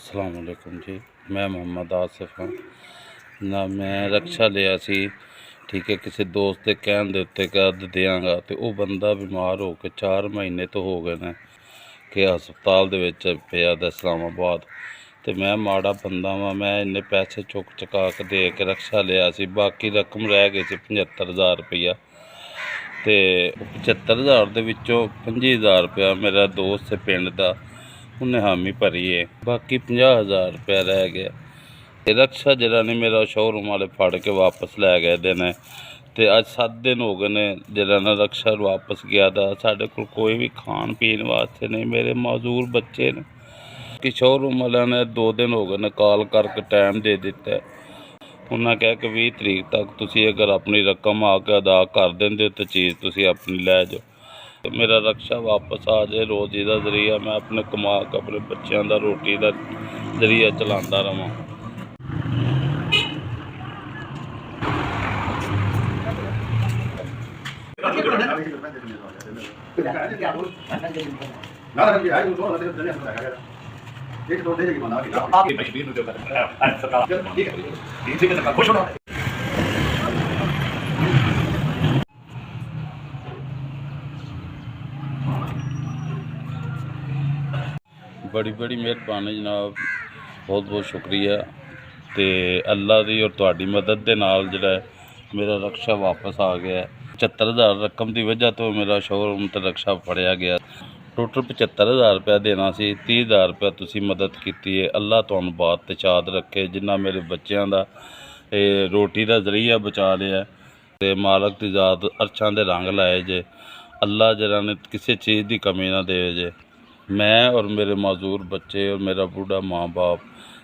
अस्सलाम वालेकुम जी। मैं मोहम्मद आसिफ हाँ ना। मैं रक्षा लिया सी, ठीक है, किसी दोस्त के कहने दे उत्ते कर देंगा तो वह बंदा बीमार हो के 4 महीने तो हो गए ने कि हस्पताल दे विच पिया दा इस्लामाबाद। तो मैं माड़ा बंदा वा, मैं इन्ने पैसे चुक चुका के दे के रक्षा लिया सी। बाकी रकम रह गई सी 75,000 रुपया। तो 75,000 दे विचों 25,000 रुपया मेरा दोस्त से पिंड दा उन्हें हामी भरी है, बाकी 50,000 रुपया रह गया। ते रक्षा जरा ने मेरा शोरूम वाले फड़ के वापस लै गए दिन। तो अज 7 दिन हो गए ने जरा ना रक्षा वापस गया था। साढ़े को कोई भी खान पीन वास्ते नहीं, मेरे माजूर बच्चे ने कि शोरूम वाले ने 2 दिन हो गए ने कॉल करके टाइम दे दिता है। उन्हें कहा कि 20 तरीक तक तुसी अगर अपनी रकम आके अदा कर देंगे तो चीज़ तुसी अपनी लै जाओ। तो मेरा रक्षा वापस आ जाए, रोजी का जरिया मैं अपने कमा के अपने बच्चों का रोटी का जरिया चलाता रवां। बड़ी बड़ी मेहरबानी जनाब, बहुत बहुत शुक्रिया। तो अल्लाह की और तुहाडी मदद के नाल जिहड़ा मेरा रक्षा वापस आ गया। 75,000 रकम की वजह तो मेरा शोरूम तो रक्षा फड़िया गया। टोटल 75,000 रुपया देना सी, 30,000 रुपया तुसी मदद की है। अल्लाह तुहानू बात ते चाद रखे, जिन्ना मेरे बच्चों का रोटी का जरिया बचा लिया। तो मालक की ज़ात अर्शां दे रंग लाए जे। अल्लाह जरा ने किसी चीज़ की कमी ना दे जे। मैं और मेरे माजूर बच्चे और मेरा बूढ़ा माँ बाप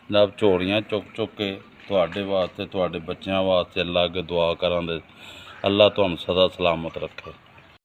जनाब झोलियाँ चुक चुक के तुहाडे वास्ते तुहाडे बच्चों वास्ते अल्लाह अगे दुआ करां दे। अल्लाह तुहानू सदा सलामत रखे।